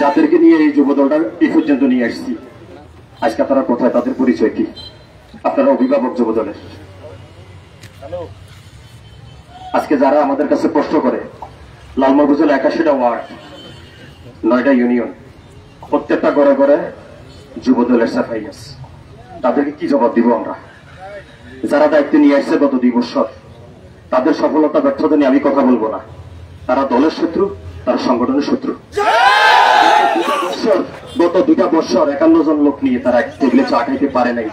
যাদেরকে নিয়ে এই যুব দলটা এই পর্যন্ত নিয়ে আসছি, আজকে তারা কোথায়, তাদের পরিচয় কি? আপনারা অভিভাবক যুব দলের। আজকে যারা আমাদের কাছে প্রশ্ন করে, লালমোহন উপজেলা 81টা ওয়ার্ড, 9টা ইউনিয়ন, প্রত্যেকটা ঘরে ঘরে যুব দলের সাফাই আছে, তাদেরকে কি জবাব দিব আমরা? যারা দায়িত্ব নিয়ে আসছে গত 2 বছর, তাদের সফলতা ব্যর্থতা নিয়ে আমি কথা বলবো না। তারা দলের শত্রু, তারা সংগঠনের শত্রু। গত 2টা বছর 51 জন লোক নিয়ে তারা টেবিলে চা খাইতে পারে নাই।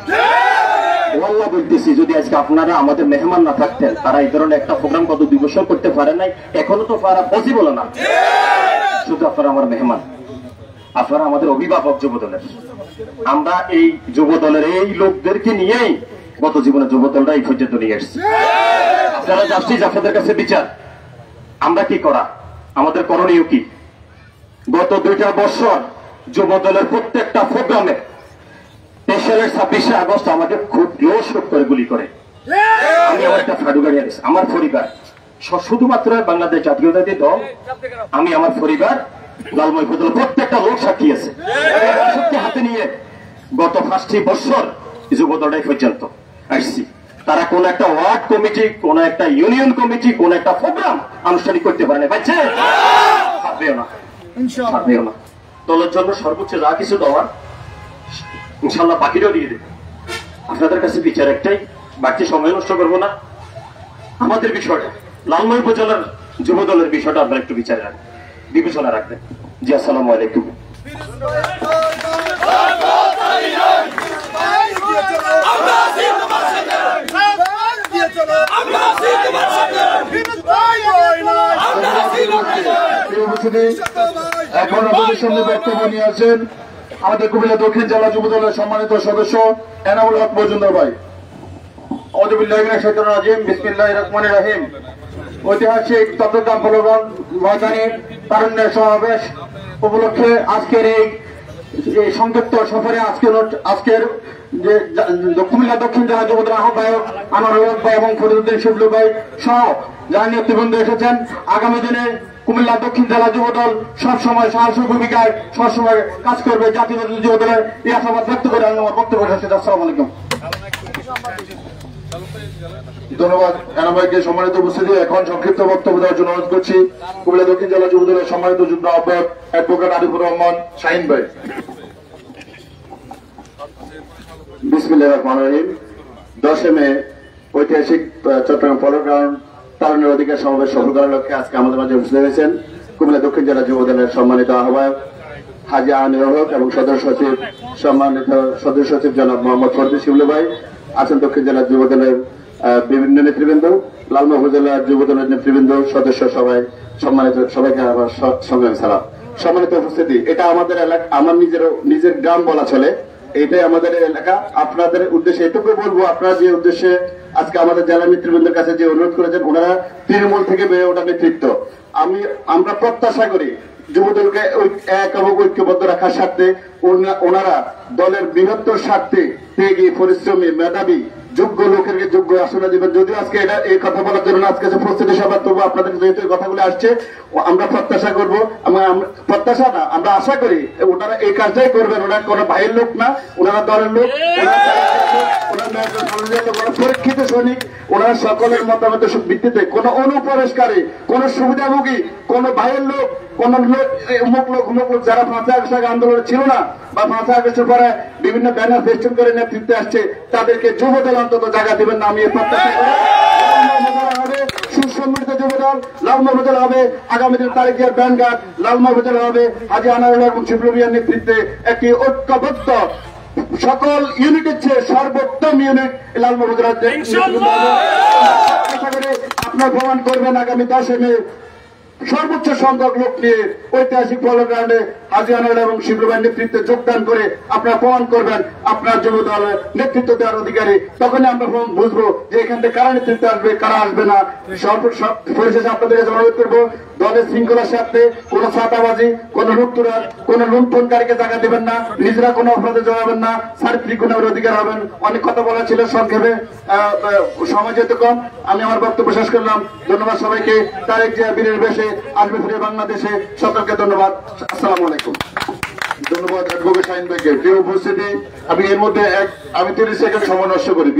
ওয়াল্লাহ বলতেছি, যদি আজকে আপনারা আমাদের মেহমান না থাকতেন, তারা এই ধরনের একটা প্রোগ্রাম গত 2 বছর করতে পারে নাই। এখনো তো পারা পসিবল না। শুধু আপনারা আমার মেহমান, আপনারা আমাদের অভিভাবক যুব দলের। আমরা এই যুব দলের এই লোকদেরকে নিয়েই গত জীবনে যুব দলটা এই পর্যন্ত নিয়ে এসেছি। আপনারা জাস্টিস, আপনাদের কাছে বিচার। আমরা কি করা, আমাদের করণীয় কি? গত 2টা বছর যুব দলের প্রত্যেকটা প্রোগ্রামে দেশের 26শে আগস্ট আমাকে খুব জোর করে গুলি করে। আমি আমার একটা ফাডু গাড়ি আনিস, আমার পরিবার শুধুমাত্র বাংলাদেশ জাতীয়তাবাদী দল, আমি আমার পরিবার, লালমোহন উপজেলা প্রত্যেকটা লোক সাক্ষী আছে। হাতে নিয়ে গত 5টি বছর যুব দলটাই পর্যন্ত আসছি। তারা কোন একটা ওয়ার্ড কমিটি, কোন একটা ইউনিয়ন কমিটি, কোন একটা প্রোগ্রাম আনুষ্ঠানিক করতে পারে না। পাইছে না, দলের জন্য সর্বোচ্চ যা কিছু দেওয়ার ইনশাল্লাহ বাকিটাও দিয়ে দেবে। আপনাদের কাছে বিচার একটাই, বাকি সময় নষ্ট করবো না। আমাদের বিষয়টা, লালমোহন উপজেলার যুব দলের বিষয়টা আপনারা একটু বিচারে রাখবেন, বিবেচনা রাখবেন। জি, আসসালামু আলাইকুম। এখন আপনাদের সামনে বক্তব্য নিয়ে আছেন আমাদের কুমিল্লা দক্ষিণ জেলা যুব দলের সম্মানিত সদস্য এনামুল হক মজুমদার ভাই। বিসমিল্লাহির রহমানির রহিম। ঐতিহাসিক চট্টগ্রাম পৌরগণ ময়দানে তারুণ্যের সমাবেশ উপলক্ষে আজকের এই সংযুক্ত সফরে আজকের যে কুমিল্লা দক্ষিণ জেলা যুব দলের আহ্বায়ক আনোয়ার হক ভাই এবং ফরিদুদ্দিন শিবলু ভাই সহ যারা নেতৃবৃন্দ এসেছেন, আগামী দিনে কুমিল্লা দক্ষিণ জেলা যুব দল সবসময় সাহসী ভূমিকায় সবসময় কাজ করবে। জাতীয় যুব দলের এই আশাবাদ ব্যক্ত করে আমি আমার বক্তব্য শেষ করছি। আসসালামু আলাইকুম। ধন্যবাদ এনাম ভাইকে। সম্মানিত উপস্থিতি, এখন সংক্ষিপ্ত বক্তব্য দেওয়ার জন্য অনুরোধ করছি কুমিল্লা দক্ষিণ জেলা যুব দলের সম্মানিত যুগ্ম আহ্বায়ক অ্যাডভোকেট আরিফুর রহমান শাহিন ভাই। বিসমিল্লাহির রহমানির রহিম। 10 মে ঐতিহাসিক চট্টগ্রাম পৌরগ্রাউন্ড তারুণ্যের অধিকার সমাবেশ সফল করার লক্ষ্যে আজকে আমাদের মাঝে উপস্থিত হয়েছেন কুমিল্লা দক্ষিণ জেলা যুব দলের সম্মানিত আহ্বায়ক হাজি আনোয়ার হক এবং সম্মানিত সদস্য সচিব জনাব মোহাম্মদ ফরিদুদ্দিন শিবলু ভাই আছেন। দক্ষিণ জেলা যুব দলের বিভিন্ন নেতৃবৃন্দ, লালমোহন উপজেলা যুব দলের নেতৃবৃন্দ, সদস্য সবাই, সম্মানিত সবাইকে আমার সংগ্রামী সালাম। সম্মানিত উপস্থিতি, এটা আমাদের এলাকা, আমার নিজের গ্রাম বলা চলে, এটাই আমাদের এলাকা। আপনাদের উদ্দেশ্যে এটুকু বলবো, আপনারা যে উদ্দেশ্যে আজকে আমাদের জেলা নেতৃবৃন্দের কাছে যে অনুরোধ করেছেন, ওনারা তৃণমূল থেকে বেড়ে ওঠা নেতৃত্ব। আমরা প্রত্যাশা করি যুবদলকে এক এবং ঐক্যবদ্ধ রাখার স্বার্থে ওনারা দলের বৃহত্তর স্বার্থে ত্যাগী, পরিশ্রমী, মেধাবী, যোগ্য লোকের যোগ্য আসনে দিবেন। যদিও আজকে এটা এই কথা বলার জন্য আজকে যে প্রস্তুতি সভা, তবু আপনাদের যেহেতু কথাগুলো আসছে, আমরা প্রত্যাশা করবো, প্রত্যাশা না, আমরা আশা করি ওনারা এই কাজটাই করবেন। ওনারা কোনো ভাইয়ের লোক না, ওনারা দলের লোক, পরীক্ষিত সৈনিক। ওনারা সকলের মতামতের ভিত্তিতে কোন অনুপ্রবেশকারী, কোন সুবিধাভোগী, কোন ভাইয়ের লোক, কোন অমুক লোক যারা 5 আগস্ট আগে আন্দোলনে ছিল না বা 5 আগস্টের পরে বিভিন্ন ব্যানার ফেস্টুন করে নেতৃত্বে আসছে, তাদেরকে যুবদল অন্তত জায়গা দিবেন না, আমি প্রত্যাশা করি। সুসম্মিলিত যুবদল লালমোহন উপজেলা হবে আগামী দিন তারিখের ব্যানগার্ড, লালমোহন উপজেলা হবে হাজি আনোয়ার এবং শিবলু মিয়ার নেতৃত্বে একটি ঐক্যবদ্ধ সকল ইউনিটের চেয়ে সর্বোত্তম ইউনিট লালমোহন উপজেলার। আশা করি আপনার প্রমাণ করবেন আগামী 10 মে সর্বোচ্চ সংখ্যক লোক নিয়ে ঐতিহাসিক পৌরগ্রাউন্ডে হাজি আনোয়ার এবং শিবলু ভাইয়ের নেতৃত্বে যোগদান করে আপনারা প্রমাণ করবেন আপনার যুব দলের নেতৃত্ব দেওয়ার অধিকারী। তখনই আমরা বুঝবো যে এখান থেকে কারা নেতৃত্বে আসবে, কারা আসবে না। পরিশেষে আপনাদের কাছে অনুরোধ করবো দলের শৃঙ্খলার স্বার্থে কোন ছাতাবাজি, কোন লুটতরাজ, কোন লুণ্ঠনকারীকে জায়গা দিবেন না, নিজেরা কোনো অপরাধে জড়াবেন না, সার্বিক গুণের অধিকার হবেন। অনেক কথা বলা ছিল, সংক্ষেপে সময় যেহেতু কম, আমি আমার বক্তব্য শেষ করলাম। ধন্যবাদ সবাইকে। তারেক জিয়া বীরের বেশে আসবে ফিরে বাংলাদেশে। সকলকে ধন্যবাদ। আসসালামু আলাইকুম। ধন্যবাদ অ্যাডভোকেট শাহিন ভাইকে। প্রিয় উপস্থিতি, আমি এর মধ্যে আমি 30 সেকেন্ড সময় নষ্ট করি।